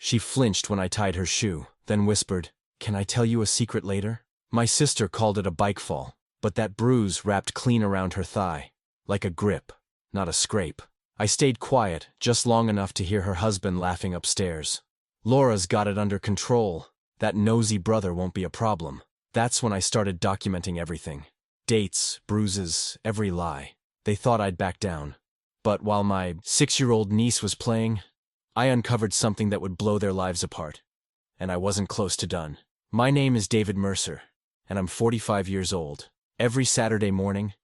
She flinched when I tied her shoe, then whispered, "Can I tell you a secret later?" My sister called it a bike fall, but that bruise wrapped clean around her thigh. Like a grip, not a scrape. I stayed quiet, just long enough to hear her husband laughing upstairs. "Laura's got it under control. That nosy brother won't be a problem." That's when I started documenting everything. Dates, bruises, every lie. They thought I'd back down. But while my 6-year-old niece was playing, I uncovered something that would blow their lives apart. And I wasn't close to done. My name is David Mercer, and I'm 45 years old. Every Saturday morning,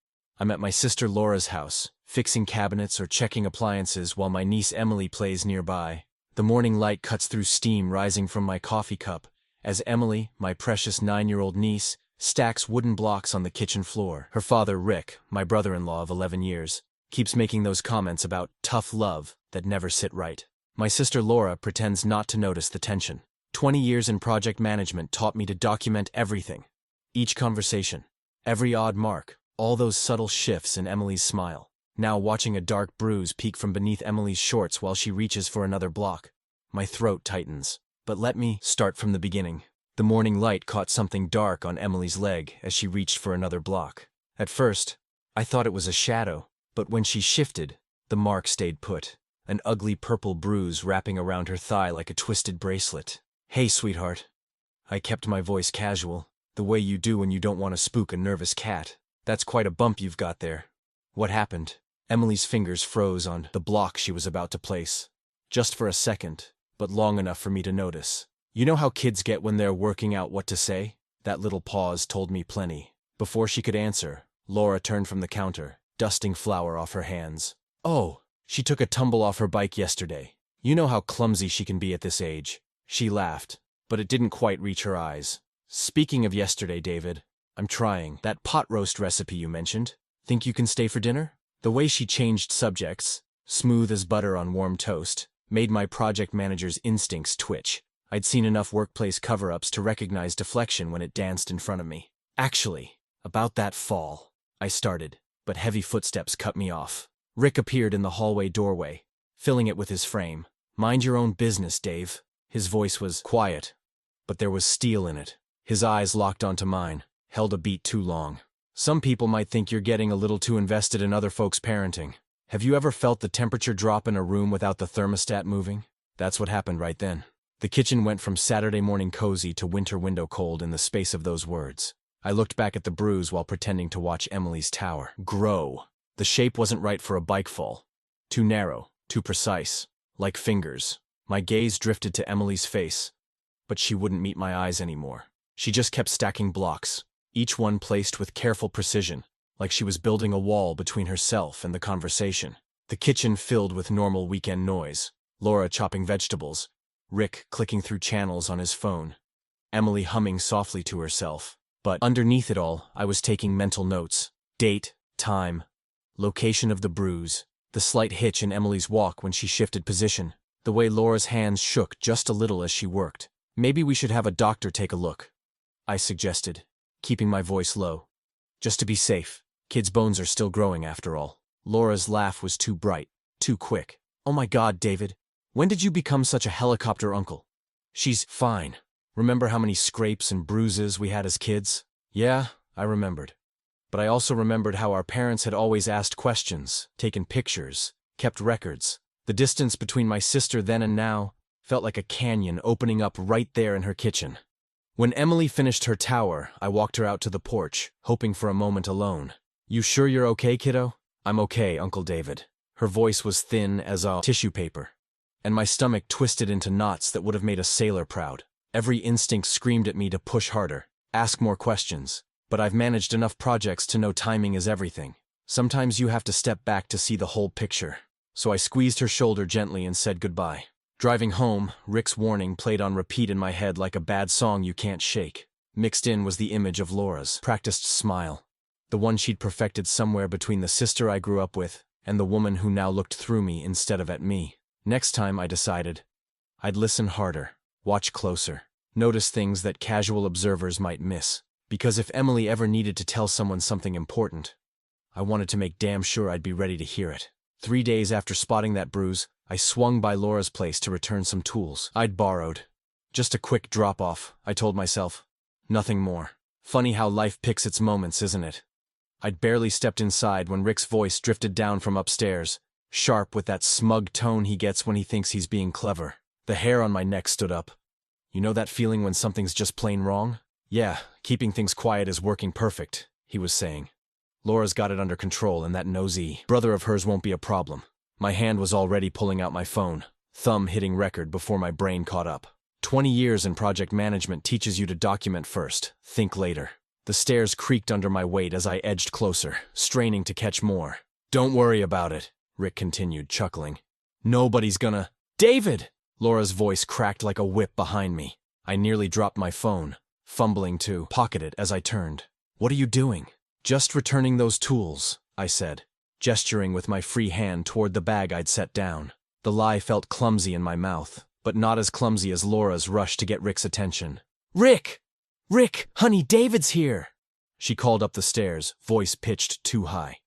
I'm at my sister Laura's house, fixing cabinets or checking appliances while my niece Emily plays nearby. The morning light cuts through steam rising from my coffee cup as Emily, my precious 9-year-old niece, stacks wooden blocks on the kitchen floor. Her father, Rick, my brother-in-law of 11 years, keeps making those comments about tough love that never sit right. My sister Laura pretends not to notice the tension. 20 years in project management taught me to document everything. Each conversation, every odd mark, all those subtle shifts in Emily's smile. Now watching a dark bruise peek from beneath Emily's shorts while she reaches for another block. My throat tightens. But let me start from the beginning. The morning light caught something dark on Emily's leg as she reached for another block. At first, I thought it was a shadow, but when she shifted, the mark stayed put. An ugly purple bruise wrapping around her thigh like a twisted bracelet. "Hey, sweetheart." I kept my voice casual, the way you do when you don't want to spook a nervous cat. "That's quite a bump you've got there. What happened?" Emily's fingers froze on the block she was about to place. Just for a second, but long enough for me to notice. You know how kids get when they're working out what to say? That little pause told me plenty. Before she could answer, Laura turned from the counter, dusting flour off her hands. "Oh, she took a tumble off her bike yesterday. You know how clumsy she can be at this age." She laughed, but it didn't quite reach her eyes. "Speaking of yesterday, David, I'm trying that pot roast recipe you mentioned. Think you can stay for dinner?" The way she changed subjects, smooth as butter on warm toast, made my project manager's instincts twitch. I'd seen enough workplace cover-ups to recognize deflection when it danced in front of me. "Actually, about that fall," I started, but heavy footsteps cut me off. Rick appeared in the hallway doorway, filling it with his frame. "Mind your own business, Dave." His voice was quiet, but there was steel in it. His eyes locked onto mine, held a beat too long. "Some people might think you're getting a little too invested in other folks' parenting. Have you ever felt the temperature drop in a room without the thermostat moving?" That's what happened right then. The kitchen went from Saturday morning cozy to winter window cold in the space of those words. I looked back at the bruise while pretending to watch Emily's tower grow. The shape wasn't right for a bike fall. Too narrow, too precise, like fingers. My gaze drifted to Emily's face, but she wouldn't meet my eyes anymore. She just kept stacking blocks, each one placed with careful precision, like she was building a wall between herself and the conversation. The kitchen filled with normal weekend noise. Laura chopping vegetables, Rick clicking through channels on his phone, Emily humming softly to herself. But underneath it all, I was taking mental notes. Date, time, location of the bruise, the slight hitch in Emily's walk when she shifted position, the way Laura's hands shook just a little as she worked. "Maybe we should have a doctor take a look," I suggested, keeping my voice low. "Just to be safe. Kids' bones are still growing after all." Laura's laugh was too bright, too quick. "Oh my God, David. When did you become such a helicopter uncle?" "She's fine. Remember how many scrapes and bruises we had as kids?" Yeah, I remembered. But I also remembered how our parents had always asked questions, taken pictures, kept records. The distance between my sister then and now felt like a canyon opening up right there in her kitchen. When Emily finished her tower, I walked her out to the porch, hoping for a moment alone. "You sure you're okay, kiddo?" "I'm okay, Uncle David." Her voice was thin as a tissue paper, and my stomach twisted into knots that would have made a sailor proud. Every instinct screamed at me to push harder, ask more questions. But I've managed enough projects to know timing is everything. Sometimes you have to step back to see the whole picture. So I squeezed her shoulder gently and said goodbye. Driving home, Rick's warning played on repeat in my head like a bad song you can't shake. Mixed in was the image of Laura's practiced smile, the one she'd perfected somewhere between the sister I grew up with and the woman who now looked through me instead of at me. Next time, I decided, I'd listen harder, watch closer, notice things that casual observers might miss. Because if Emily ever needed to tell someone something important, I wanted to make damn sure I'd be ready to hear it. 3 days after spotting that bruise, I swung by Laura's place to return some tools I'd borrowed. Just a quick drop-off, I told myself. Nothing more. Funny how life picks its moments, isn't it? I'd barely stepped inside when Rick's voice drifted down from upstairs, sharp with that smug tone he gets when he thinks he's being clever. The hair on my neck stood up. You know that feeling when something's just plain wrong? Yeah, keeping things quiet is working perfect, he was saying. Laura's got it under control and that nosy brother of hers won't be a problem. My hand was already pulling out my phone, thumb hitting record before my brain caught up. 20 years in project management teaches you to document first, think later. The stairs creaked under my weight as I edged closer, straining to catch more. Don't worry about it, Rick continued, chuckling. Nobody's gonna— David! Laura's voice cracked like a whip behind me. I nearly dropped my phone, fumbling to pocket it as I turned. What are you doing? Just returning those tools, I said, gesturing with my free hand toward the bag I'd set down. The lie felt clumsy in my mouth, but not as clumsy as Laura's rush to get Rick's attention. Rick! Rick, honey, David's here! She called up the stairs, voice pitched too high.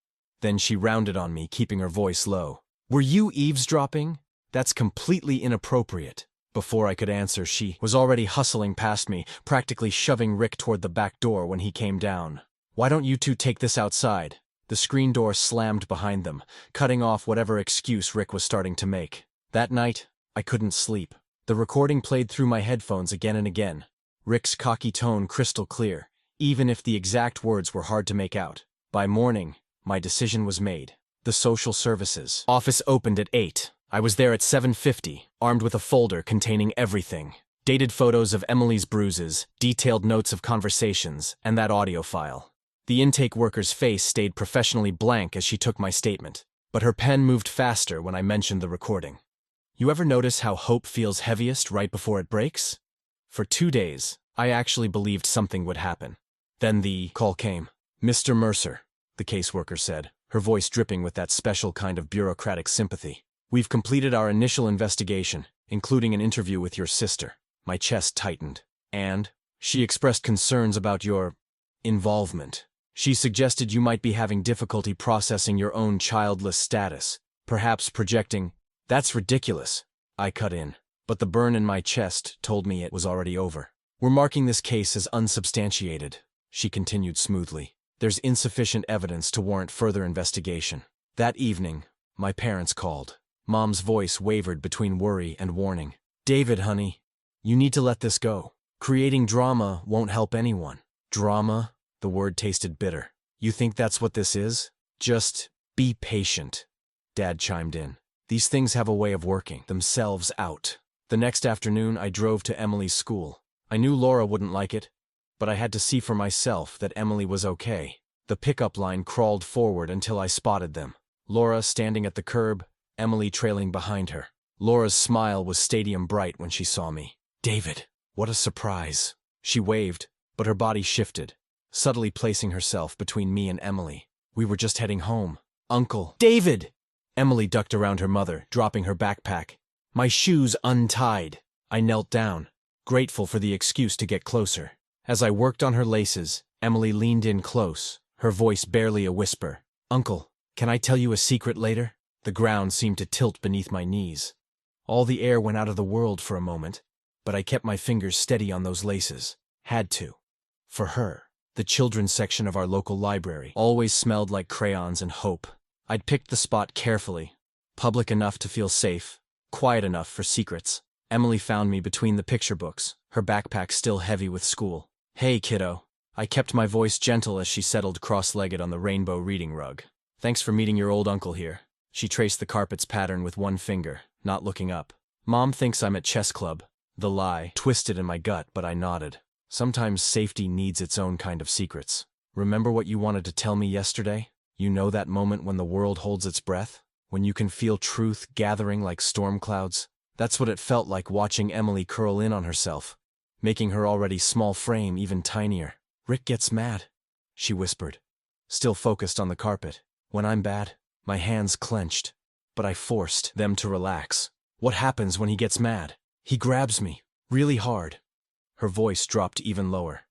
Then she rounded on me, keeping her voice low. Were you eavesdropping? That's completely inappropriate. Before I could answer, she was already hustling past me, practically shoving Rick toward the back door when he came down. Why don't you two take this outside? The screen door slammed behind them, cutting off whatever excuse Rick was starting to make. That night, I couldn't sleep. The recording played through my headphones again and again. Rick's cocky tone crystal clear, even if the exact words were hard to make out. By morning, my decision was made. The social services office opened at 8. I was there at 7:50, armed with a folder containing everything. Dated photos of Emily's bruises, detailed notes of conversations, and that audio file. The intake worker's face stayed professionally blank as she took my statement, but her pen moved faster when I mentioned the recording. You ever notice how hope feels heaviest right before it breaks? For 2 days, I actually believed something would happen. Then the call came. Mr. Mercer, the caseworker said, her voice dripping with that special kind of bureaucratic sympathy. We've completed our initial investigation, including an interview with your sister. My chest tightened. And she expressed concerns about your involvement. She suggested you might be having difficulty processing your own childless status, perhaps projecting— That's ridiculous, I cut in. But the burn in my chest told me it was already over. We're marking this case as unsubstantiated, she continued smoothly. There's insufficient evidence to warrant further investigation. That evening, my parents called. Mom's voice wavered between worry and warning. David, honey, you need to let this go. Creating drama won't help anyone. Drama? The word tasted bitter. You think that's what this is? Just be patient, Dad chimed in. These things have a way of working themselves out. The next afternoon, I drove to Emily's school. I knew Laura wouldn't like it, but I had to see for myself that Emily was okay. The pickup line crawled forward until I spotted them. Laura standing at the curb, Emily trailing behind her. Laura's smile was stadium bright when she saw me. David, what a surprise. She waved, but her body shifted, subtly placing herself between me and Emily. We were just heading home. Uncle. David! Emily ducked around her mother, dropping her backpack. My shoes untied. I knelt down, grateful for the excuse to get closer. As I worked on her laces, Emily leaned in close, her voice barely a whisper. Uncle, can I tell you a secret later? The ground seemed to tilt beneath my knees. All the air went out of the world for a moment, but I kept my fingers steady on those laces. Had to. For her. The children's section of our local library always smelled like crayons and hope. I'd picked the spot carefully, public enough to feel safe, quiet enough for secrets. Emily found me between the picture books, her backpack still heavy with school. Hey, kiddo. I kept my voice gentle as she settled cross-legged on the rainbow reading rug. Thanks for meeting your old uncle here. She traced the carpet's pattern with one finger, not looking up. Mom thinks I'm at chess club. The lie twisted in my gut, but I nodded. Sometimes safety needs its own kind of secrets. Remember what you wanted to tell me yesterday? You know that moment when the world holds its breath? When you can feel truth gathering like storm clouds? That's what it felt like watching Emily curl in on herself, making her already small frame even tinier. Rick gets mad, she whispered, still focused on the carpet. When I'm bad, my hands clenched, but I forced them to relax. What happens when he gets mad? He grabs me, really hard. Her voice dropped even lower.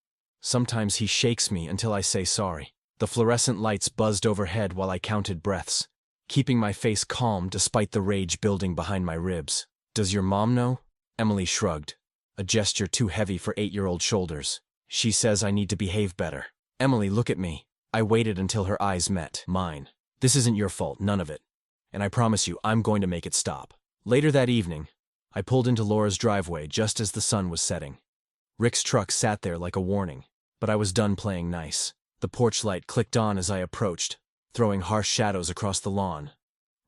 Sometimes he shakes me until I say sorry. The fluorescent lights buzzed overhead while I counted breaths. keeping my face calm despite the rage building behind my ribs. Does your mom know? Emily shrugged, a gesture too heavy for 8-year-old shoulders. She says I need to behave better. Emily, look at me. I waited until her eyes met mine. This isn't your fault, none of it. And I promise you, I'm going to make it stop. Later that evening, I pulled into Laura's driveway just as the sun was setting. Rick's truck sat there like a warning, but I was done playing nice. The porch light clicked on as I approached, throwing harsh shadows across the lawn.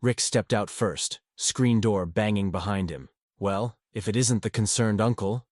Rick stepped out first, screen door banging behind him. Well, if it isn't the concerned uncle.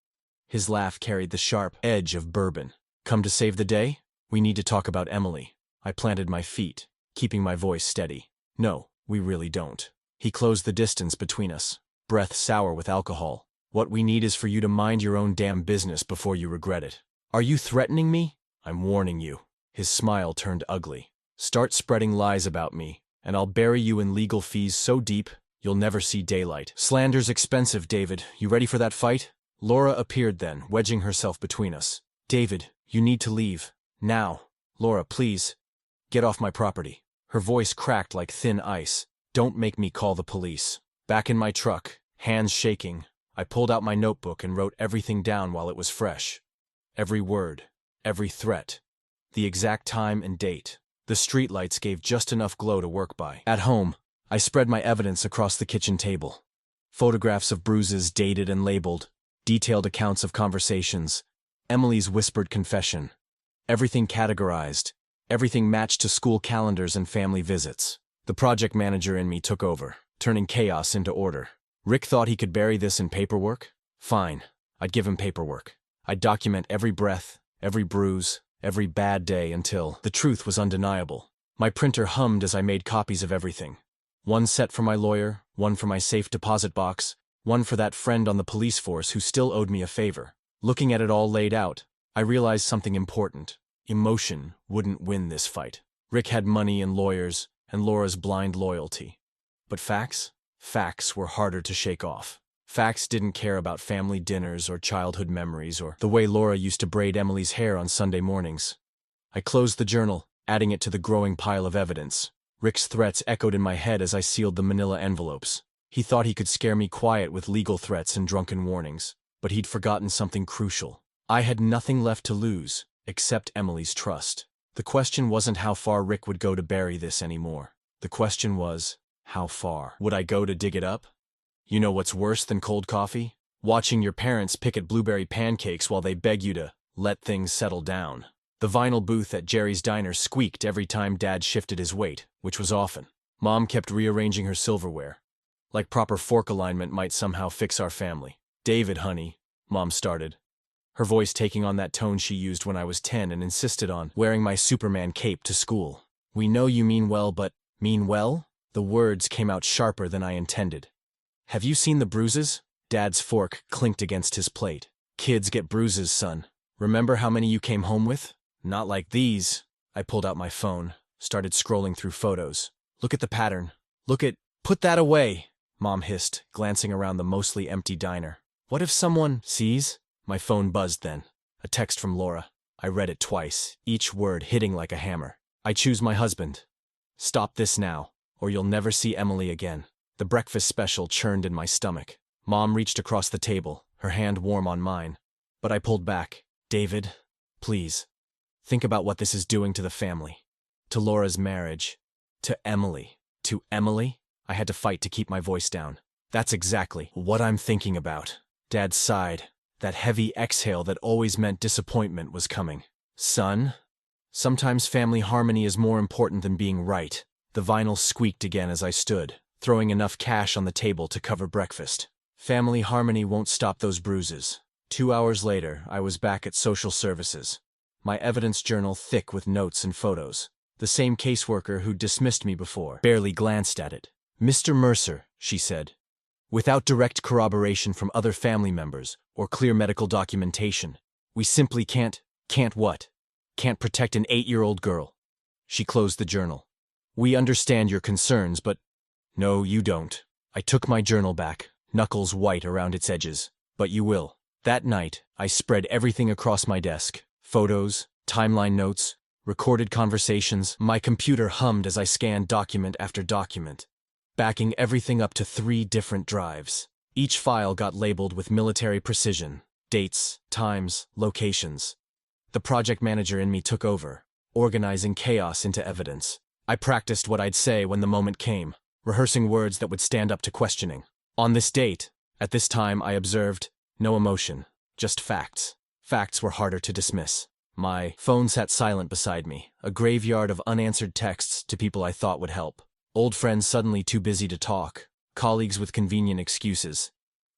His laugh carried the sharp edge of bourbon. Come to save the day? We need to talk about Emily. I planted my feet, keeping my voice steady. No, we really don't. He closed the distance between us, breath sour with alcohol. What we need is for you to mind your own damn business before you regret it. Are you threatening me? I'm warning you. His smile turned ugly. Start spreading lies about me, and I'll bury you in legal fees so deep, you'll never see daylight. Slander's expensive, David. You ready for that fight? Laura appeared then, wedging herself between us. David, you need to leave. Now. Laura, please. Get off my property. Her voice cracked like thin ice. Don't make me call the police. Back in my truck, hands shaking, I pulled out my notebook and wrote everything down while it was fresh. Every word, every threat, the exact time and date. The streetlights gave just enough glow to work by. At home, I spread my evidence across the kitchen table. Photographs of bruises dated and labeled, detailed accounts of conversations, Emily's whispered confession. Everything categorized, everything matched to school calendars and family visits. The project manager in me took over, turning chaos into order. Rick thought he could bury this in paperwork? Fine, I'd give him paperwork. I'd document every breath, every bruise, every bad day until the truth was undeniable. My printer hummed as I made copies of everything. One set for my lawyer, one for my safe deposit box, one for that friend on the police force who still owed me a favor. Looking at it all laid out, I realized something important. Emotion wouldn't win this fight. Rick had money and lawyers, and Laura's blind loyalty. But facts? Facts were harder to shake off. Facts didn't care about family dinners or childhood memories or the way Laura used to braid Emily's hair on Sunday mornings. I closed the journal, adding it to the growing pile of evidence. Rick's threats echoed in my head as I sealed the manila envelopes. He thought he could scare me quiet with legal threats and drunken warnings, but he'd forgotten something crucial. I had nothing left to lose, except Emily's trust. The question wasn't how far Rick would go to bury this anymore. The question was, how far would I go to dig it up? You know what's worse than cold coffee? Watching your parents pick at blueberry pancakes while they beg you to let things settle down. The vinyl booth at Jerry's Diner squeaked every time Dad shifted his weight, which was often. Mom kept rearranging her silverware. Like proper fork alignment might somehow fix our family. David, honey, Mom started, her voice taking on that tone she used when I was 10 and insisted on wearing my Superman cape to school. We know you mean well, but mean well? The words came out sharper than I intended. Have you seen the bruises? Dad's fork clinked against his plate. Kids get bruises, son. Remember how many you came home with? Not like these. I pulled out my phone, started scrolling through photos. Look at the pattern. Put that away, Mom hissed, glancing around the mostly empty diner. What if someone sees? My phone buzzed then. A text from Laura. I read it twice, each word hitting like a hammer. I choose my husband. Stop this now, or you'll never see Emily again. The breakfast special churned in my stomach. Mom reached across the table, her hand warm on mine. But I pulled back. David, please. Think about what this is doing to the family. To Laura's marriage. To Emily. To Emily? I had to fight to keep my voice down. That's exactly what I'm thinking about. Dad sighed. That heavy exhale that always meant disappointment was coming. Son? Sometimes family harmony is more important than being right. The vinyl squeaked again as I stood, throwing enough cash on the table to cover breakfast. Family harmony won't stop those bruises. 2 hours later, I was back at social services. My evidence journal thick with notes and photos. The same caseworker who dismissed me before barely glanced at it. Mr. Mercer, she said. Without direct corroboration from other family members or clear medical documentation, we simply can't what? Can't protect an 8-year-old girl. She closed the journal. We understand your concerns, but no, you don't. I took my journal back, knuckles white around its edges. But you will. That night, I spread everything across my desk. Photos, timeline notes, recorded conversations. My computer hummed as I scanned document after document, backing everything up to 3 different drives. Each file got labeled with military precision: dates, times, locations. The project manager in me took over, organizing chaos into evidence. I practiced what I'd say when the moment came, rehearsing words that would stand up to questioning. On this date, at this time, I observed, no emotion, just facts. Facts were harder to dismiss. My phone sat silent beside me, a graveyard of unanswered texts to people I thought would help. Old friends suddenly too busy to talk, colleagues with convenient excuses.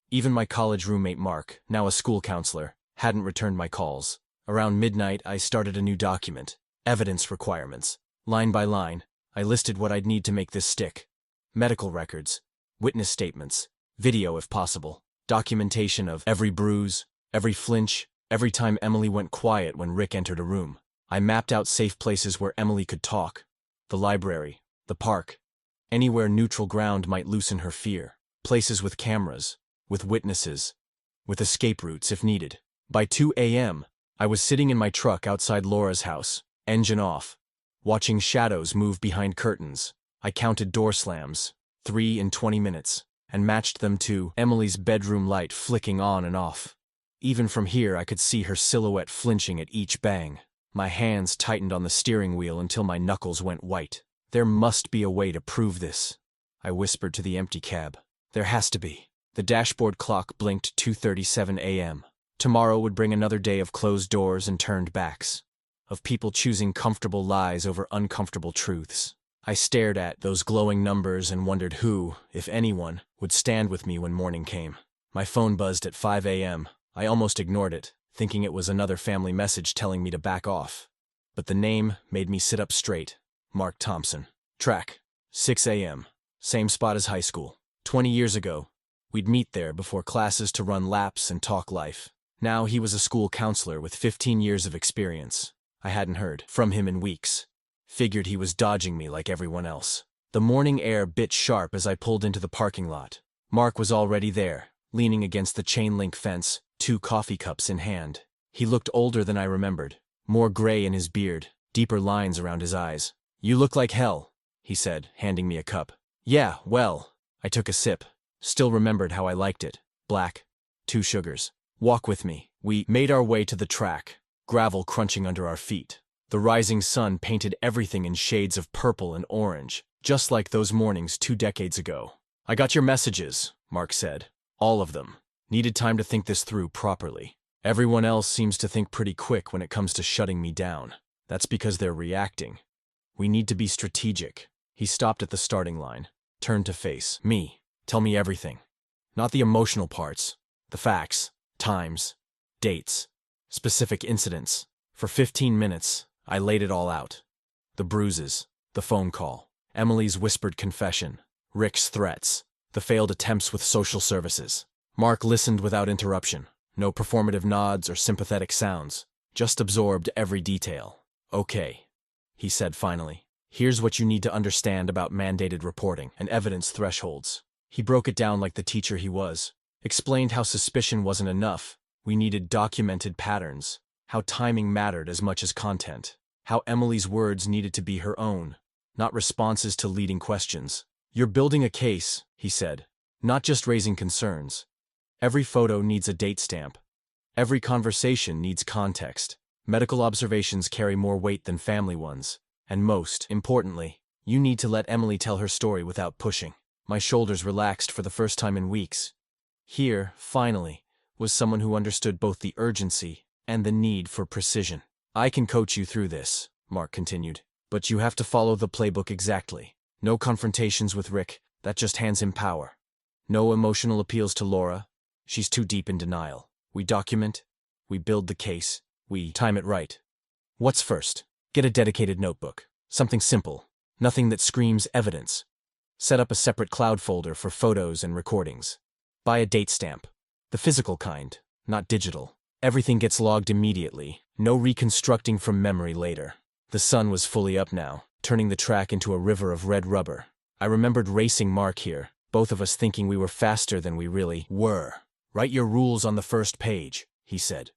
Even my college roommate Mark, now a school counselor, hadn't returned my calls. Around midnight, I started a new document: evidence requirements. Line by line, I listed what I'd need to make this stick: medical records, witness statements, video if possible, documentation of every bruise, every flinch, every time Emily went quiet when Rick entered a room. I mapped out safe places where Emily could talk: the library, the park, anywhere neutral ground might loosen her fear, places with cameras, with witnesses, with escape routes if needed. By 2 a.m., I was sitting in my truck outside Laura's house, engine off, watching shadows move behind curtains. I counted door slams, 3 in 20 minutes, and matched them to Emily's bedroom light flicking on and off. Even from here, I could see her silhouette flinching at each bang. My hands tightened on the steering wheel until my knuckles went white. There must be a way to prove this, I whispered to the empty cab. There has to be. The dashboard clock blinked 2:37 a.m. Tomorrow would bring another day of closed doors and turned backs, of people choosing comfortable lies over uncomfortable truths. I stared at those glowing numbers and wondered who, if anyone, would stand with me when morning came. My phone buzzed at 5 a.m. I almost ignored it, thinking it was another family message telling me to back off. But the name made me sit up straight. Mark Thompson. Track. 6 a.m. Same spot as high school. 20 years ago, we'd meet there before classes to run laps and talk life. Now he was a school counselor with 15 years of experience. I hadn't heard from him in weeks. Figured he was dodging me like everyone else. The morning air bit sharp as I pulled into the parking lot. Mark was already there, leaning against the chain-link fence, 2 coffee cups in hand. He looked older than I remembered, more gray in his beard, deeper lines around his eyes. "You look like hell," he said, handing me a cup. "Yeah, well." I took a sip. Still remembered how I liked it. Black. 2 sugars. "Walk with me." We made our way to the track, gravel crunching under our feet. The rising sun painted everything in shades of purple and orange, just like those mornings 2 decades ago. "I got your messages," Mark said. "All of them. Needed time to think this through properly. Everyone else seems to think pretty quick when it comes to shutting me down. That's because they're reacting. We need to be strategic." He stopped at the starting line, turned to face me. "Tell me everything. Not the emotional parts. The facts, times, dates, specific incidents." For 15 minutes, I laid it all out. The bruises, the phone call, Emily's whispered confession, Rick's threats, the failed attempts with social services. Mark listened without interruption. No performative nods or sympathetic sounds. Just absorbed every detail. "Okay," he said finally. "Here's what you need to understand about mandated reporting and evidence thresholds." He broke it down like the teacher he was. Explained how suspicion wasn't enough. We needed documented patterns. How timing mattered as much as content. How Emily's words needed to be her own, not responses to leading questions. "You're building a case," he said, "not just raising concerns. Every photo needs a date stamp. Every conversation needs context. Medical observations carry more weight than family ones. And most importantly, you need to let Emily tell her story without pushing." My shoulders relaxed for the first time in weeks. Here, finally, was someone who understood both the urgency and the need for precision. "I can coach you through this," Mark continued, "but you have to follow the playbook exactly. No confrontations with Rick, that just hands him power. No emotional appeals to Laura, she's too deep in denial. We document, we build the case, we time it right. What's first? Get a dedicated notebook. Something simple, nothing that screams evidence. Set up a separate cloud folder for photos and recordings. Buy a date stamp. The physical kind, not digital. Everything gets logged immediately, no reconstructing from memory later." The sun was fully up now, turning the track into a river of red rubber. I remembered racing Mark here, both of us thinking we were faster than we really were. "Write your rules on the first page," he said.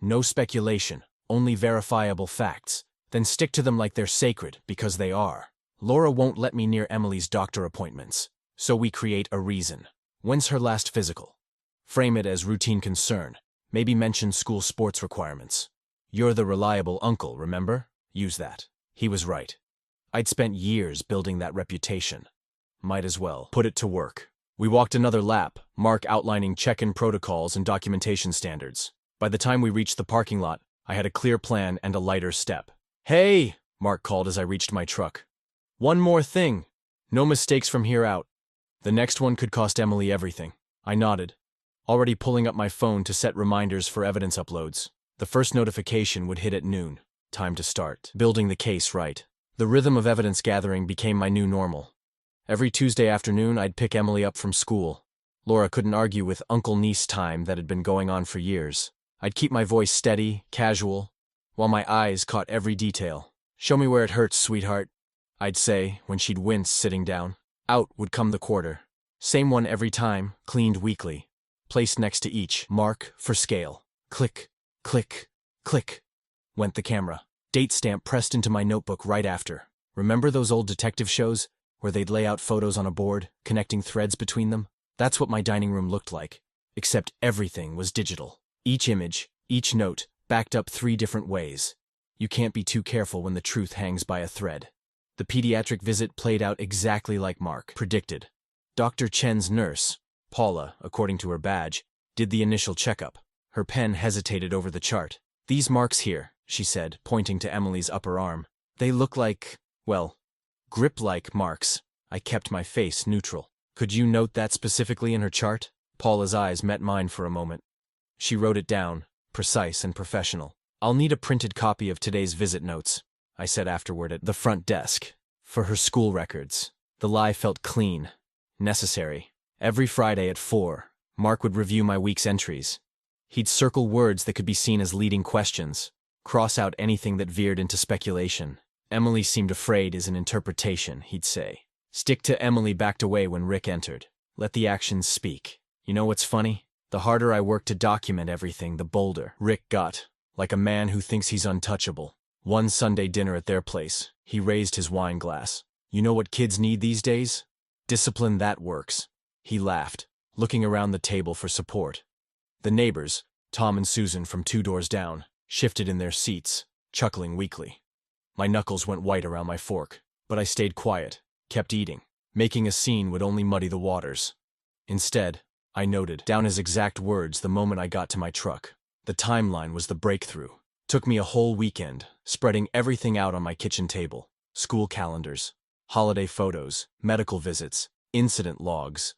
"No speculation, only verifiable facts. Then stick to them like they're sacred, because they are. Laura won't let me near Emily's doctor appointments, so we create a reason. When's her last physical? Frame it as routine concern. Maybe mention school sports requirements. You're the reliable uncle, remember? Use that. He was right. I'd spent years building that reputation. Might as well put it to work. We walked another lap, Mark outlining check-in protocols and documentation standards. By the time we reached the parking lot, I had a clear plan and a lighter step. "Hey!" Mark called as I reached my truck. "One more thing. No mistakes from here out. The next one could cost Emily everything." I nodded, already pulling up my phone to set reminders for evidence uploads. The first notification would hit at noon. Time to start building the case right. The rhythm of evidence gathering became my new normal. Every Tuesday afternoon, I'd pick Emily up from school. Laura couldn't argue with uncle-niece time that had been going on for years. I'd keep my voice steady, casual, while my eyes caught every detail. "Show me where it hurts, sweetheart," I'd say when she'd wince sitting down. Out would come the quarter. Same one every time, cleaned weekly. Placed next to each mark for scale. Click, click, click, went the camera. Date stamp pressed into my notebook right after. Remember those old detective shows where they'd lay out photos on a board, connecting threads between them? That's what my dining room looked like, except everything was digital. Each image, each note, backed up 3 different ways. You can't be too careful when the truth hangs by a thread. The pediatric visit played out exactly like Mark predicted. Dr. Chen's nurse, Paula, according to her badge, did the initial checkup. Her pen hesitated over the chart. "These marks here," she said, pointing to Emily's upper arm. "They look like, well, grip-like marks." I kept my face neutral. "Could you note that specifically in her chart?" Paula's eyes met mine for a moment. She wrote it down, precise and professional. "I'll need a printed copy of today's visit notes," I said afterward at the front desk. For her school records. The lie felt clean, necessary. Every Friday at 4, Mark would review my week's entries. He'd circle words that could be seen as leading questions, cross out anything that veered into speculation. "Emily seemed afraid is an interpretation," he'd say. "Stick to Emily backed away when Rick entered. Let the actions speak." You know what's funny? The harder I worked to document everything, the bolder Rick got, like a man who thinks he's untouchable. One Sunday dinner at their place, he raised his wine glass. "You know what kids need these days? Discipline that works." He laughed, looking around the table for support. The neighbors, Tom and Susan from 2 doors down, shifted in their seats, chuckling weakly. My knuckles went white around my fork, but I stayed quiet, kept eating. Making a scene would only muddy the waters. Instead, I noted down his exact words the moment I got to my truck. The timeline was the breakthrough. Took me a whole weekend, spreading everything out on my kitchen table. School calendars, holiday photos, medical visits, incident logs,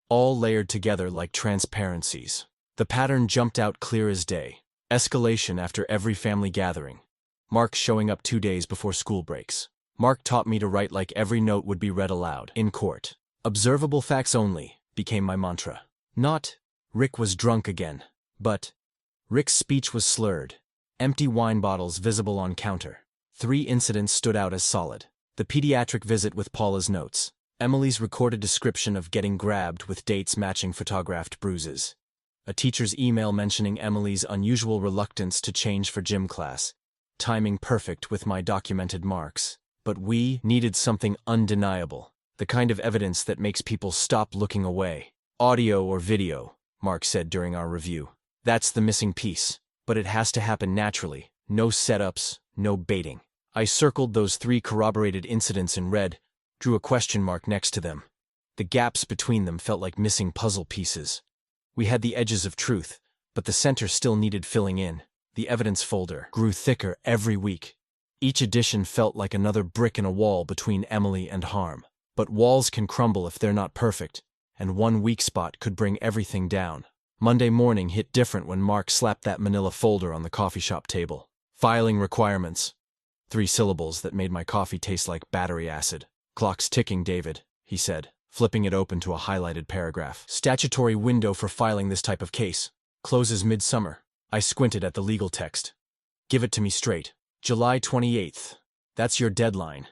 all layered together like transparencies. The pattern jumped out clear as day. Escalation after every family gathering. Mark showing up 2 days before school breaks. Mark taught me to write like every note would be read aloud in court. Observable facts only became my mantra. Not, Rick was drunk again, but Rick's speech was slurred. Empty wine bottles visible on counter. 3 incidents stood out as solid. The pediatric visit with Paula's notes. Emily's recorded description of getting grabbed with dates matching photographed bruises. A teacher's email mentioning Emily's unusual reluctance to change for gym class. Timing perfect with my documented marks. But we needed something undeniable. The kind of evidence that makes people stop looking away. "Audio or video," Mark said during our review. "That's the missing piece. But it has to happen naturally. No setups, no baiting." I circled those 3 corroborated incidents in red, drew a question mark next to them. The gaps between them felt like missing puzzle pieces. We had the edges of truth, but the center still needed filling in. The evidence folder grew thicker every week. Each edition felt like another brick in a wall between Emily and harm. But walls can crumble if they're not perfect, and one weak spot could bring everything down. Monday morning hit different when Mark slapped that manila folder on the coffee shop table. "Filing requirements." 3 syllables that made my coffee taste like battery acid. "Clock's ticking, David," he said, flipping it open to a highlighted paragraph. "Statutory window for filing this type of case. Closes midsummer." I squinted at the legal text. "Give it to me straight. July 28th. That's your deadline.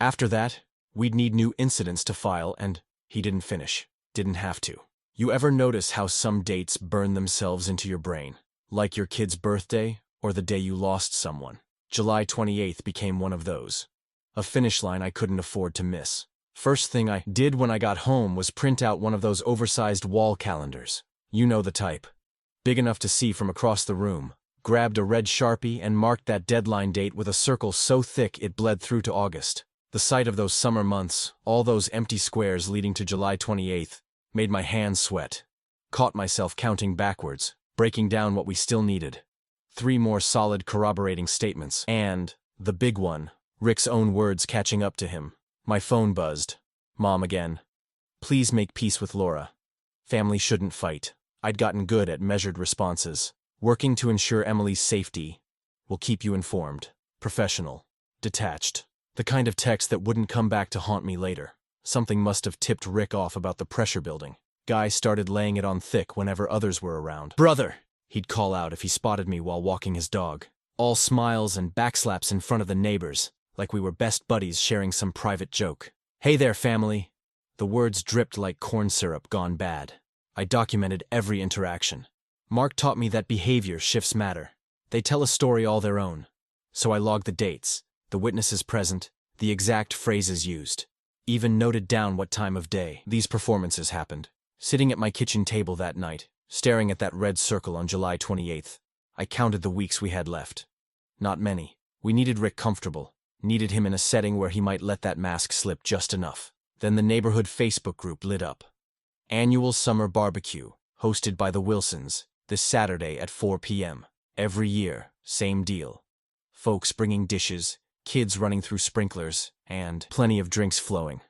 After that, we'd need new incidents to file and..." He didn't finish. Didn't have to. You ever notice how some dates burn themselves into your brain? Like your kid's birthday or the day you lost someone? July 28th became one of those. A finish line I couldn't afford to miss. First thing I did when I got home was print out one of those oversized wall calendars. You know the type. Big enough to see from across the room. Grabbed a red Sharpie and marked that deadline date with a circle so thick it bled through to August. The sight of those summer months, all those empty squares leading to July 28th, made my hands sweat. Caught myself counting backwards, breaking down what we still needed. 3 more solid corroborating statements, and, the big one, Rick's own words catching up to him. My phone buzzed. Mom again. Please make peace with Laura. Family shouldn't fight. I'd gotten good at measured responses. Working to ensure Emily's safety. Will keep you informed. Professional. Detached. The kind of text that wouldn't come back to haunt me later. Something must have tipped Rick off about the pressure building. Guy started laying it on thick whenever others were around. Brother! He'd call out if he spotted me while walking his dog. All smiles and backslaps in front of the neighbors, like we were best buddies sharing some private joke. Hey there, family! The words dripped like corn syrup gone bad. I documented every interaction. Mark taught me that behavior shifts matter. They tell a story all their own. So I logged the dates, the witnesses present, the exact phrases used. Even noted down what time of day these performances happened. Sitting at my kitchen table that night, staring at that red circle on July 28th, I counted the weeks we had left. Not many. We needed Rick comfortable. Needed him in a setting where he might let that mask slip just enough. Then the neighborhood Facebook group lit up. Annual summer barbecue, hosted by the Wilsons, this Saturday at 4 p.m. Every year, same deal. Folks bringing dishes, kids running through sprinklers, and plenty of drinks flowing.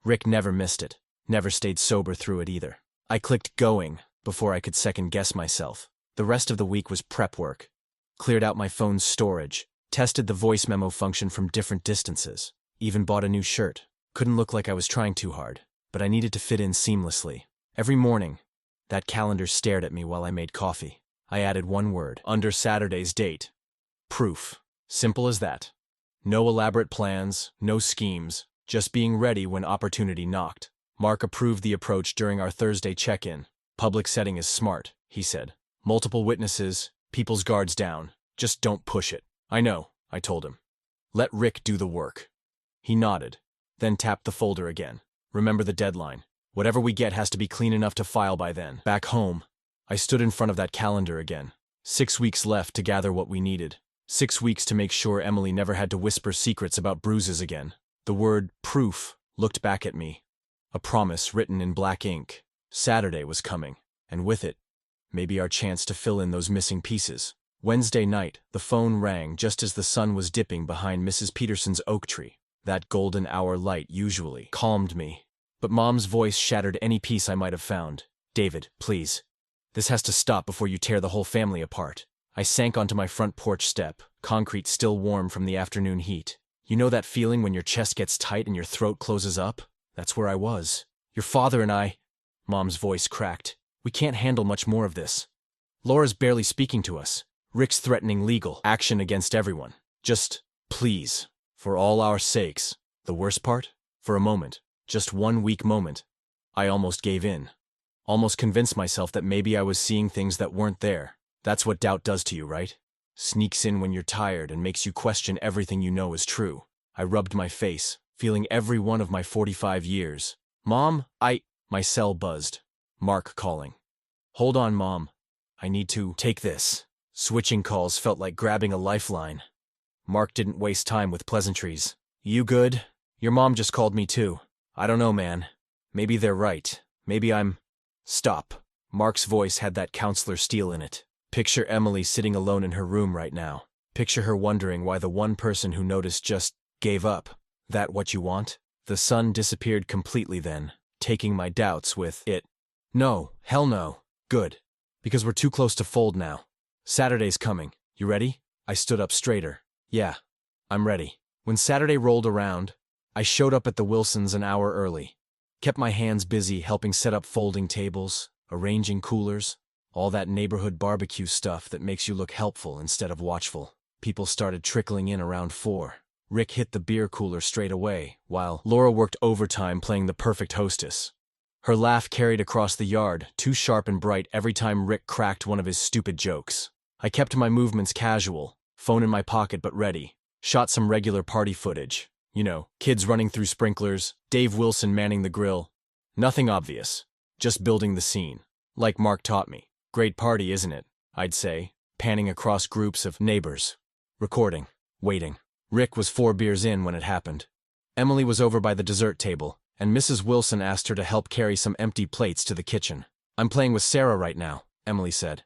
Rick never missed it, never stayed sober through it either. I clicked going before I could second-guess myself. The rest of the week was prep work. Cleared out my phone's storage, tested the voice memo function from different distances, even bought a new shirt. Couldn't look like I was trying too hard, but I needed to fit in seamlessly. Every morning, that calendar stared at me while I made coffee. I added one word under Saturday's date. Proof. Simple as that. No elaborate plans, no schemes, just being ready when opportunity knocked. Mark approved the approach during our Thursday check-in. Public setting is smart, he said. Multiple witnesses, people's guards down. Just don't push it. I know, I told him. Let Rick do the work. He nodded, then tapped the folder again. Remember the deadline. Whatever we get has to be clean enough to file by then. Back home, I stood in front of that calendar again. 6 weeks left to gather what we needed. 6 weeks to make sure Emily never had to whisper secrets about bruises again. The word proof looked back at me. A promise written in black ink. Saturday was coming, and with it, maybe our chance to fill in those missing pieces. Wednesday night, the phone rang just as the sun was dipping behind Mrs. Peterson's oak tree. That golden hour light usually calmed me. But Mom's voice shattered any peace I might have found. David, please. This has to stop before you tear the whole family apart. I sank onto my front porch step, concrete still warm from the afternoon heat. You know that feeling when your chest gets tight and your throat closes up? That's where I was. Your father and I... Mom's voice cracked. We can't handle much more of this. Laura's barely speaking to us. Rick's threatening legal action against everyone. Just, please, for all our sakes. The worst part? For a moment, just 1 week moment, I almost gave in. Almost convinced myself that maybe I was seeing things that weren't there. That's what doubt does to you, right? Sneaks in when you're tired and makes you question everything you know is true. I rubbed my face, feeling every one of my 45 years. Mom, My cell buzzed. Mark calling. Hold on, Mom. I need to take this. Switching calls felt like grabbing a lifeline. Mark didn't waste time with pleasantries. You good? Your mom just called me too. I don't know, man. Maybe they're right. Maybe I'm... Stop. Mark's voice had that counselor steel in it. Picture Emily sitting alone in her room right now. Picture her wondering why the one person who noticed just gave up. That what you want? The sun disappeared completely then, taking my doubts with it. No, hell no. Good. Because we're too close to fold now. Saturday's coming. You ready? I stood up straighter. Yeah, I'm ready. When Saturday rolled around, I showed up at the Wilsons an hour early. Kept my hands busy helping set up folding tables, arranging coolers, all that neighborhood barbecue stuff that makes you look helpful instead of watchful. People started trickling in around 4. Rick hit the beer cooler straight away, while Laura worked overtime playing the perfect hostess. Her laugh carried across the yard, too sharp and bright every time Rick cracked one of his stupid jokes. I kept my movements casual, Phone in my pocket but ready. Shot some regular party footage. You know, kids running through sprinklers, Dave Wilson manning the grill. Nothing obvious. Just building the scene. Like Mark taught me. Great party, isn't it? I'd say, panning across groups of neighbors. Recording. Waiting. Rick was 4 beers in when it happened. Emily was over by the dessert table, and Mrs. Wilson asked her to help carry some empty plates to the kitchen. I'm playing with Sarah right now, Emily said.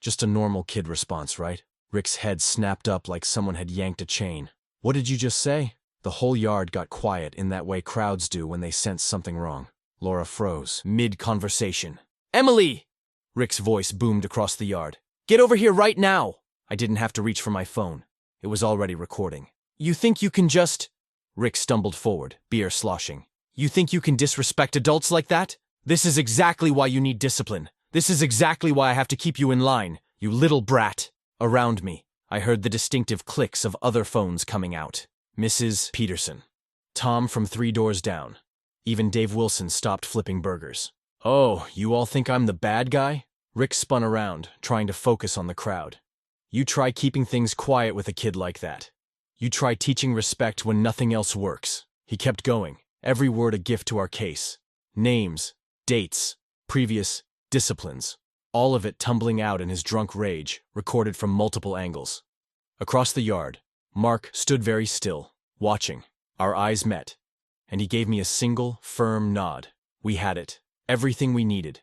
Just a normal kid response, right? Rick's head snapped up like someone had yanked a chain. What did you just say? The whole yard got quiet in that way crowds do when they sense something wrong. Laura froze, mid-conversation. Emily! Rick's voice boomed across the yard. Get over here right now! I didn't have to reach for my phone. It was already recording. You think you can just… Rick stumbled forward, beer sloshing. You think you can disrespect adults like that? This is exactly why you need discipline. This is exactly why I have to keep you in line, you little brat. Around me, I heard the distinctive clicks of other phones coming out. Mrs. Peterson. Tom from 3 doors down. Even Dave Wilson stopped flipping burgers. Oh, you all think I'm the bad guy? Rick spun around, trying to focus on the crowd. You try keeping things quiet with a kid like that. You try teaching respect when nothing else works. He kept going, every word a gift to our case. Names, dates, previous disciplines. All of it tumbling out in his drunk rage, recorded from multiple angles. Across the yard, Mark stood very still, watching. Our eyes met, and he gave me a single, firm nod. We had it. Everything we needed.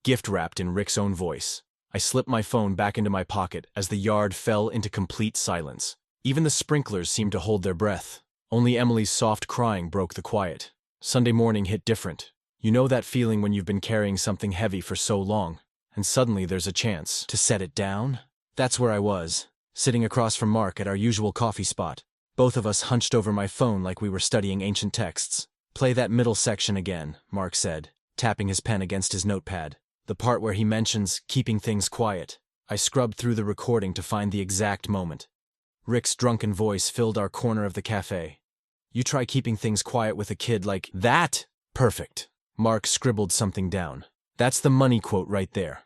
Gift-wrapped in Rick's own voice. I slipped my phone back into my pocket as the yard fell into complete silence. Even the sprinklers seemed to hold their breath. Only Emily's soft crying broke the quiet. Sunday morning hit different. You know that feeling when you've been carrying something heavy for so long, and suddenly there's a chance to set it down? That's where I was, sitting across from Mark at our usual coffee spot. Both of us hunched over my phone like we were studying ancient texts. Play that middle section again, Mark said, tapping his pen against his notepad. The part where he mentions keeping things quiet. I scrubbed through the recording to find the exact moment. Rick's drunken voice filled our corner of the cafe. You try keeping things quiet with a kid like that? Perfect. Mark scribbled something down. That's the money quote right there.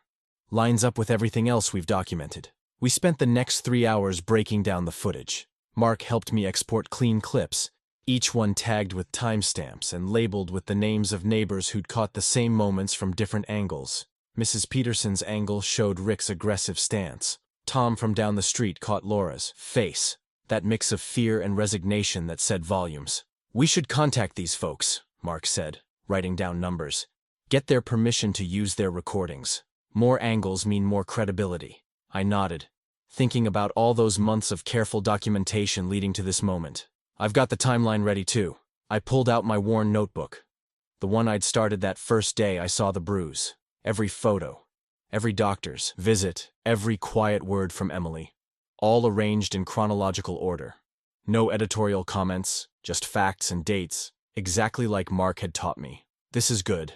Lines up with everything else we've documented. We spent the next 3 hours breaking down the footage. Mark helped me export clean clips, each one tagged with timestamps and labeled with the names of neighbors who'd caught the same moments from different angles. Mrs. Peterson's angle showed Rick's aggressive stance. Tom from down the street caught Laura's face, that mix of fear and resignation that said volumes. We should contact these folks, Mark said, writing down numbers. Get their permission to use their recordings. More angles mean more credibility. I nodded, thinking about all those months of careful documentation leading to this moment. I've got the timeline ready too. I pulled out my worn notebook. The one I'd started that first day I saw the bruise. Every photo, every doctor's visit, every quiet word from Emily. All arranged in chronological order. No editorial comments, just facts and dates, exactly like Mark had taught me. This is good,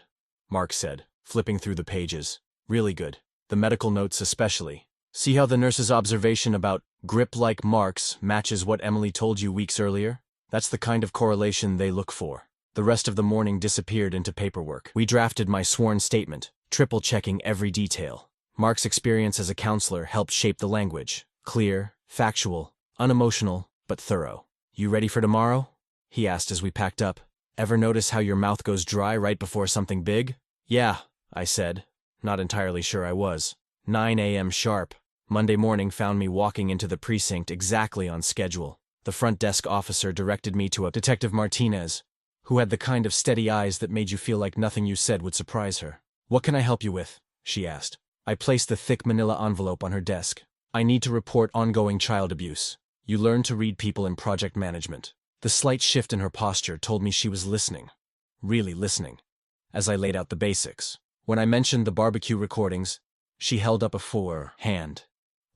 Mark said, flipping through the pages. Really good. The medical notes especially. See how the nurse's observation about grip like Mark's matches what Emily told you weeks earlier? That's the kind of correlation they look for. The rest of the morning disappeared into paperwork. We drafted my sworn statement, triple-checking every detail. Mark's experience as a counselor helped shape the language. Clear, factual, unemotional, but thorough. You ready for tomorrow? He asked as we packed up. Ever notice how your mouth goes dry right before something big? Yeah, I said. Not entirely sure I was. 9 a.m. sharp. Monday morning found me walking into the precinct exactly on schedule. The front desk officer directed me to a Detective Martinez, who had the kind of steady eyes that made you feel like nothing you said would surprise her. What can I help you with? She asked. I placed the thick manila envelope on her desk. I need to report ongoing child abuse. You learn to read people in project management. The slight shift in her posture told me she was listening. Really listening. As I laid out the basics. When I mentioned the barbecue recordings, she held up a hand.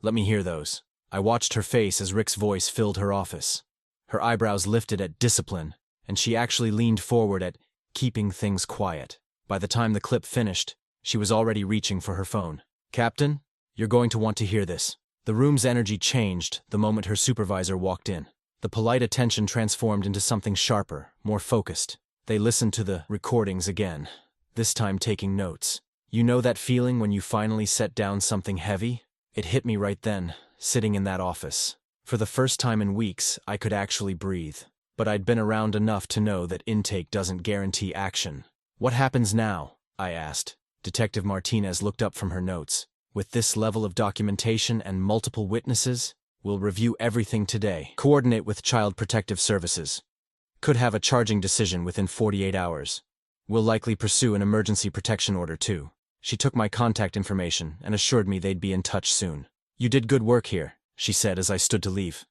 Let me hear those. I watched her face as Rick's voice filled her office. Her eyebrows lifted at discipline, and she actually leaned forward at keeping things quiet. By the time the clip finished, she was already reaching for her phone. Captain, you're going to want to hear this. The room's energy changed the moment her supervisor walked in. The polite attention transformed into something sharper, more focused. They listened to the recordings again, this time taking notes. You know that feeling when you finally set down something heavy? It hit me right then, sitting in that office. For the first time in weeks, I could actually breathe. But I'd been around enough to know that intake doesn't guarantee action. "What happens now?" I asked. Detective Martinez looked up from her notes. "With this level of documentation and multiple witnesses, we'll review everything today. Coordinate with Child Protective Services. Could have a charging decision within 48 hours. We'll likely pursue an emergency protection order too." She took my contact information and assured me they'd be in touch soon. "You did good work here," she said as I stood to leave.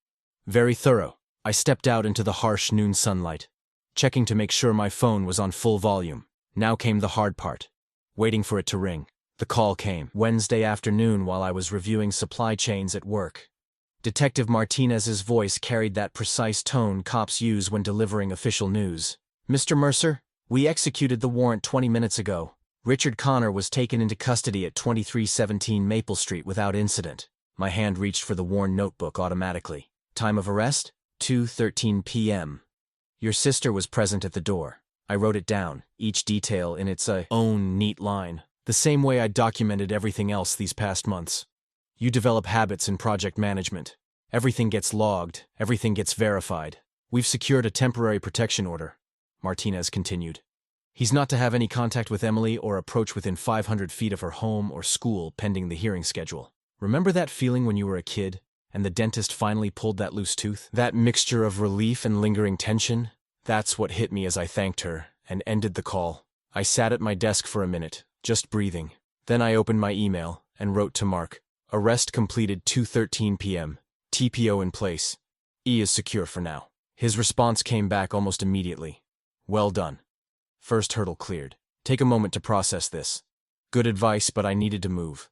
"Very thorough." I stepped out into the harsh noon sunlight, checking to make sure my phone was on full volume. Now came the hard part, waiting for it to ring. The call came Wednesday afternoon while I was reviewing supply chains at work. Detective Martinez's voice carried that precise tone cops use when delivering official news. "Mr. Mercer, we executed the warrant 20 minutes ago. Richard Connor was taken into custody at 2317 Maple Street without incident." My hand reached for the worn notebook automatically. "Time of arrest? 2:13 p.m. Your sister was present at the door." I wrote it down, each detail in its own neat line, the same way I documented everything else these past months. You develop habits in project management. Everything gets logged, everything gets verified. "We've secured a temporary protection order," Martinez continued. "He's not to have any contact with Emily or approach within 500 feet of her home or school pending the hearing schedule. Remember that feeling when you were a kid, and the dentist finally pulled that loose tooth? That mixture of relief and lingering tension? That's what hit me as I thanked her and ended the call. I sat at my desk for a minute, just breathing. Then I opened my email and wrote to Mark. "Arrest completed 2:13 p.m. TPO in place. E is secure for now." His response came back almost immediately. "Well done. First hurdle cleared. Take a moment to process this." Good advice, but I needed to move.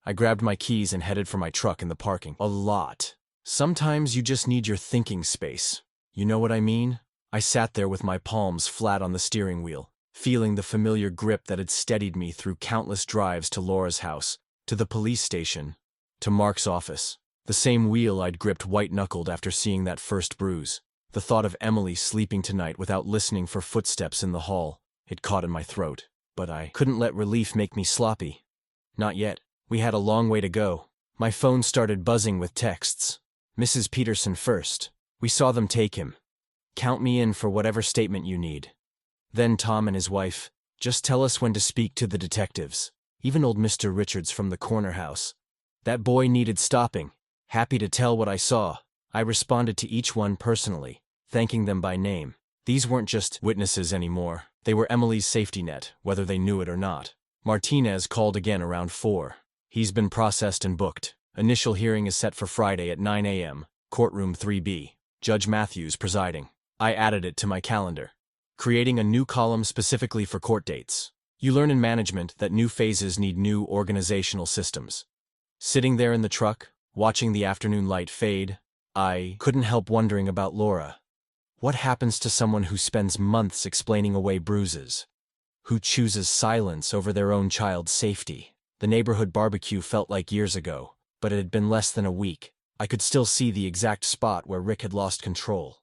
I grabbed my keys and headed for my truck in the parking lot. Sometimes you just need your thinking space. You know what I mean? I sat there with my palms flat on the steering wheel, feeling the familiar grip that had steadied me through countless drives to Laura's house, to the police station, to Mark's office. The same wheel I'd gripped white-knuckled after seeing that first bruise. The thought of Emily sleeping tonight without listening for footsteps in the hall, it caught in my throat. But I couldn't let relief make me sloppy. Not yet. We had a long way to go. My phone started buzzing with texts. "Mrs. Peterson first. We saw them take him. Count me in for whatever statement you need." Then Tom and his wife. "Just tell us when to speak to the detectives." Even old Mr. Richards from the corner house. "That boy needed stopping. Happy to tell what I saw." I responded to each one personally, thanking them by name. These weren't just witnesses anymore. They were Emily's safety net, whether they knew it or not. Martinez called again around 4. "He's been processed and booked. Initial hearing is set for Friday at 9 a.m., courtroom 3B. Judge Matthews presiding." I added it to my calendar, creating a new column specifically for court dates. You learn in management that new phases need new organizational systems. Sitting there in the truck, watching the afternoon light fade, I couldn't help wondering about Laura. What happens to someone who spends months explaining away bruises? Who chooses silence over their own child's safety? The neighborhood barbecue felt like years ago, but it had been less than a week. I could still see the exact spot where Rick had lost control,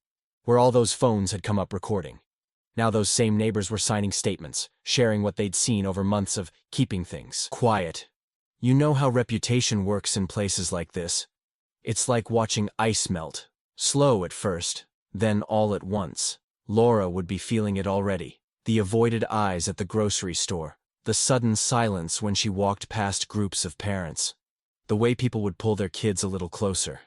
where all those phones had come up recording. Now those same neighbors were signing statements, sharing what they'd seen over months of keeping things quiet. You know how reputation works in places like this. It's like watching ice melt. Slow at first, then all at once. Laura would be feeling it already. The avoided eyes at the grocery store. The sudden silence when she walked past groups of parents. The way people would pull their kids a little closer.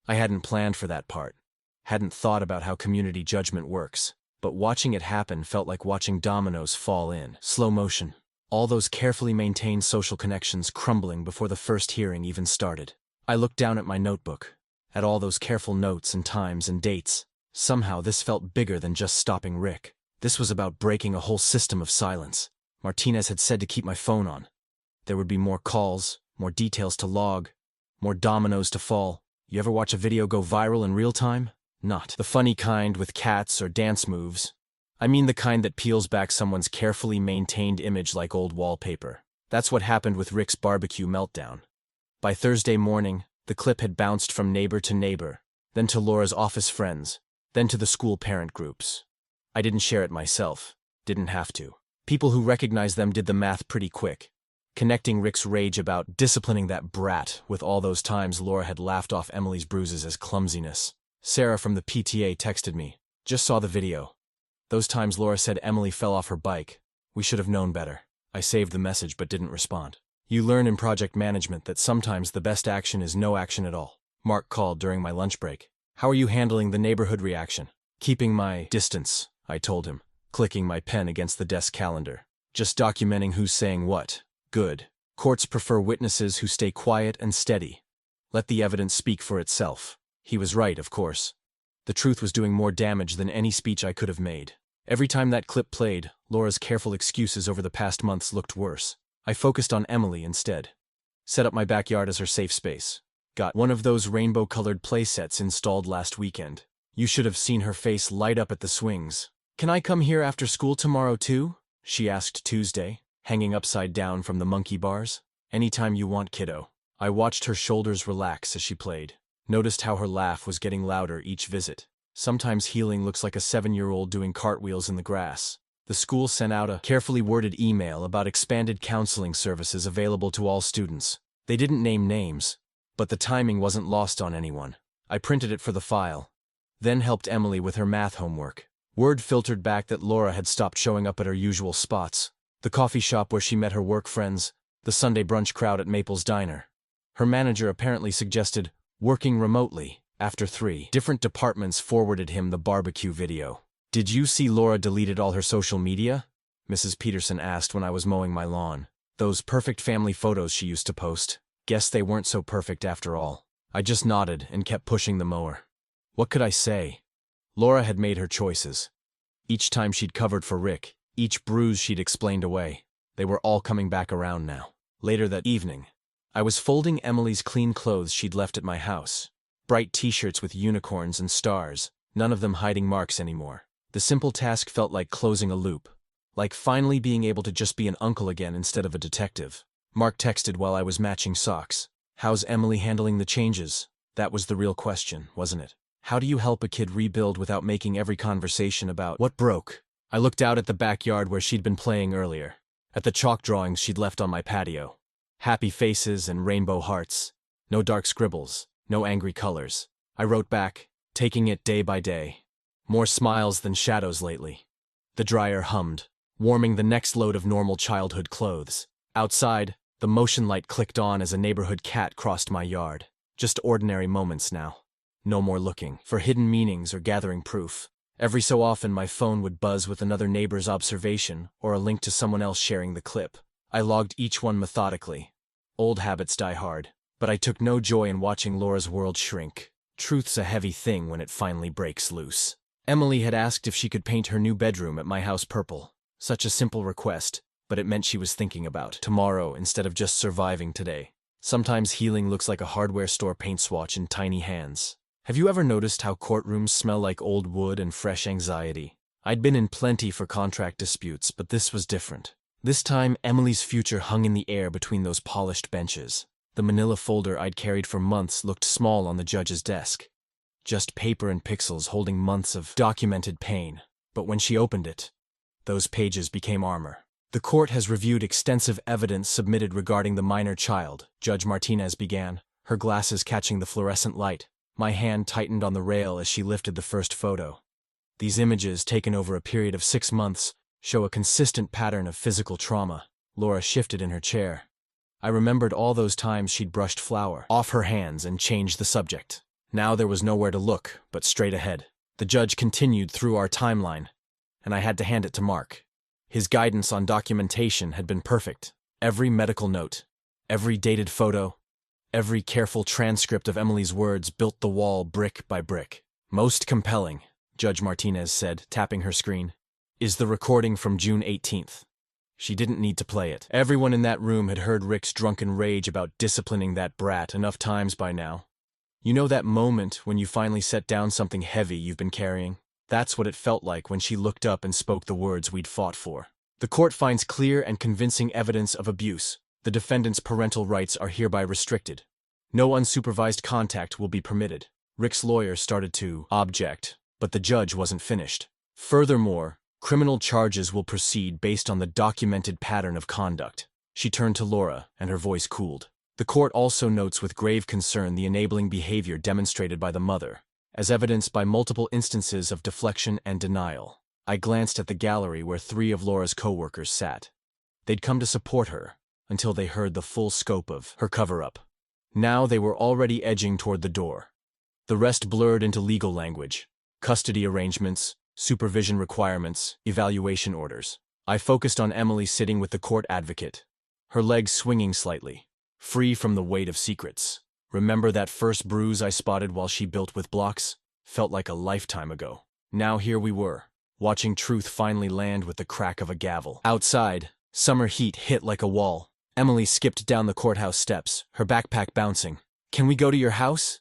I hadn't planned for that part. Hadn't thought about how community judgment works. But watching it happen felt like watching dominoes fall in slow motion. All those carefully maintained social connections crumbling before the first hearing even started. I looked down at my notebook, at all those careful notes and times and dates. Somehow this felt bigger than just stopping Rick. This was about breaking a whole system of silence. Martinez had said to keep my phone on. There would be more calls, more details to log, more dominoes to fall. You ever watch a video go viral in real time? Not the funny kind with cats or dance moves. I mean the kind that peels back someone's carefully maintained image like old wallpaper. That's what happened with Rick's barbecue meltdown. By Thursday morning, the clip had bounced from neighbor to neighbor, then to Laura's office friends, then to the school parent groups. I didn't share it myself. Didn't have to. People who recognized them did the math pretty quick. connecting Rick's rage about disciplining that brat with all those times Laura had laughed off Emily's bruises as clumsiness. Sarah from the PTA texted me. Just saw the video. Those times Laura said Emily fell off her bike. We should have known better. I saved the message but didn't respond. You learn in project management that sometimes the best action is no action at all. Mark called during my lunch break. How are you handling the neighborhood reaction? Keeping my distance, I told him, clicking my pen against the desk calendar. Just documenting who's saying what. Good. Courts prefer witnesses who stay quiet and steady. Let the evidence speak for itself. He was right, of course. The truth was doing more damage than any speech I could have made. Every time that clip played, Laura's careful excuses over the past months looked worse. I focused on Emily instead. Set up my backyard as her safe space. Got one of those rainbow-colored play sets installed last weekend. You should have seen her face light up at the swings. Can I come here after school tomorrow too? She asked Tuesday, hanging upside down from the monkey bars. Anytime you want, kiddo. I watched her shoulders relax as she played. Noticed how her laugh was getting louder each visit. Sometimes healing looks like a 7-year-old doing cartwheels in the grass. The school sent out a carefully worded email about expanded counseling services available to all students. They didn't name names, but the timing wasn't lost on anyone. I printed it for the file, then helped Emily with her math homework. Word filtered back that Laura had stopped showing up at her usual spots. The coffee shop where she met her work friends, the Sunday brunch crowd at Maple's Diner. Her manager apparently suggested working remotely. After 3 different departments forwarded him the barbecue video. Did you see Laura deleted all her social media? Mrs. Peterson asked when I was mowing my lawn. Those perfect family photos she used to post. Guess they weren't so perfect after all. I just nodded and kept pushing the mower. What could I say? Laura had made her choices. Each time she'd covered for Rick, each bruise she'd explained away. They were all coming back around now. Later that evening, I was folding Emily's clean clothes she'd left at my house. Bright t-shirts with unicorns and stars, none of them hiding marks anymore. The simple task felt like closing a loop. Like finally being able to just be an uncle again instead of a detective. Mark texted while I was matching socks. How's Emily handling the changes? That was the real question, wasn't it? How do you help a kid rebuild without making every conversation about what broke? I looked out at the backyard where she'd been playing earlier. At the chalk drawings she'd left on my patio. Happy faces and rainbow hearts. No dark scribbles. No angry colors. I wrote back, taking it day by day. More smiles than shadows lately. The dryer hummed, warming the next load of normal childhood clothes. Outside, the motion light clicked on as a neighborhood cat crossed my yard. Just ordinary moments now. No more looking for hidden meanings or gathering proof. Every so often my phone would buzz with another neighbor's observation or a link to someone else sharing the clip. I logged each one methodically. Old habits die hard. But I took no joy in watching Laura's world shrink. Truth's a heavy thing when it finally breaks loose. Emily had asked if she could paint her new bedroom at my house purple. Such a simple request, but it meant she was thinking about tomorrow instead of just surviving today. Sometimes healing looks like a hardware store paint swatch in tiny hands. Have you ever noticed how courtrooms smell like old wood and fresh anxiety? I'd been in plenty for contract disputes, but this was different. This time, Emily's future hung in the air between those polished benches. The manila folder I'd carried for months looked small on the judge's desk. Just paper and pixels holding months of documented pain. But when she opened it, those pages became armor. The court has reviewed extensive evidence submitted regarding the minor child, Judge Martinez began, her glasses catching the fluorescent light. My hand tightened on the rail as she lifted the first photo. These images, taken over a period of 6 months, show a consistent pattern of physical trauma. Laura shifted in her chair. I remembered all those times she'd brushed flour off her hands and changed the subject. Now there was nowhere to look, but straight ahead. The judge continued through our timeline, and I had to hand it to Mark. His guidance on documentation had been perfect. Every medical note, every dated photo, every careful transcript of Emily's words built the wall brick by brick. Most compelling, Judge Martinez said, tapping her screen, is the recording from June 18th. She didn't need to play it. Everyone in that room had heard Rick's drunken rage about disciplining that brat enough times by now. You know that moment when you finally set down something heavy you've been carrying? That's what it felt like when she looked up and spoke the words we'd fought for. The court finds clear and convincing evidence of abuse. The defendant's parental rights are hereby restricted. No unsupervised contact will be permitted. Rick's lawyer started to object, but the judge wasn't finished. Furthermore, criminal charges will proceed based on the documented pattern of conduct. She turned to Laura, and her voice cooled. The court also notes with grave concern the enabling behavior demonstrated by the mother, as evidenced by multiple instances of deflection and denial. I glanced at the gallery where 3 of Laura's co-workers sat. They'd come to support her, until they heard the full scope of her cover-up. Now they were already edging toward the door. The rest blurred into legal language: custody arrangements, supervision requirements, evaluation orders. I focused on Emily sitting with the court advocate, her legs swinging slightly, free from the weight of secrets. Remember that first bruise I spotted while she built with blocks? Felt like a lifetime ago. Now here we were, watching truth finally land with the crack of a gavel. Outside, summer heat hit like a wall. Emily skipped down the courthouse steps, her backpack bouncing. "Can we go to your house?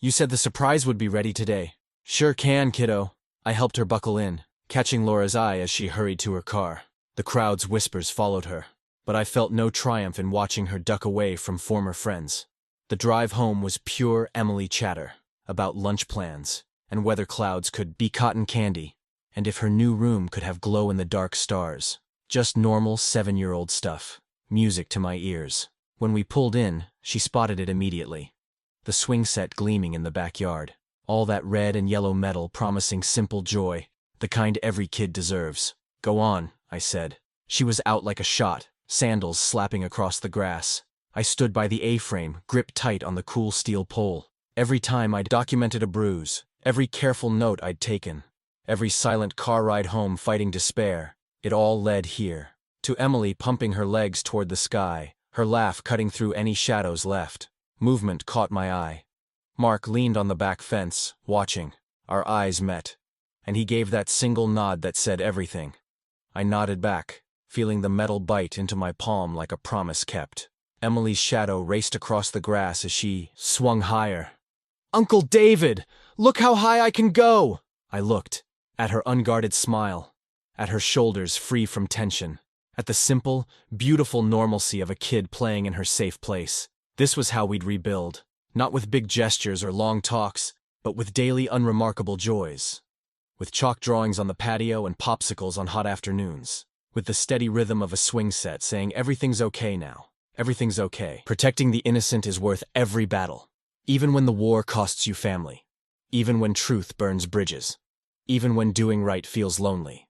You said the surprise would be ready today." "Sure can, kiddo." I helped her buckle in, catching Laura's eye as she hurried to her car. The crowd's whispers followed her, but I felt no triumph in watching her duck away from former friends. The drive home was pure Emily chatter, about lunch plans, and whether clouds could be cotton candy, and if her new room could have glow-in-the-dark stars. Just normal 7-year-old stuff. Music to my ears. When we pulled in, she spotted it immediately. The swing set gleaming in the backyard. All that red and yellow metal promising simple joy, the kind every kid deserves. "Go on," I said. She was out like a shot, sandals slapping across the grass. I stood by the A-frame, gripped tight on the cool steel pole. Every time I'd documented a bruise, every careful note I'd taken, every silent car ride home fighting despair, it all led here. To Emily pumping her legs toward the sky, her laugh cutting through any shadows left. Movement caught my eye. Mark leaned on the back fence, watching. Our eyes met, and he gave that single nod that said everything. I nodded back, feeling the metal bite into my palm like a promise kept. Emily's shadow raced across the grass as she swung higher. "Uncle David, look how high I can go!" I looked, at her unguarded smile, at her shoulders free from tension, at the simple, beautiful normalcy of a kid playing in her safe place. This was how we'd rebuild, not with big gestures or long talks, but with daily unremarkable joys. With chalk drawings on the patio and popsicles on hot afternoons. With the steady rhythm of a swing set saying everything's okay now. Everything's okay. Protecting the innocent is worth every battle. Even when the war costs you family. Even when truth burns bridges. Even when doing right feels lonely.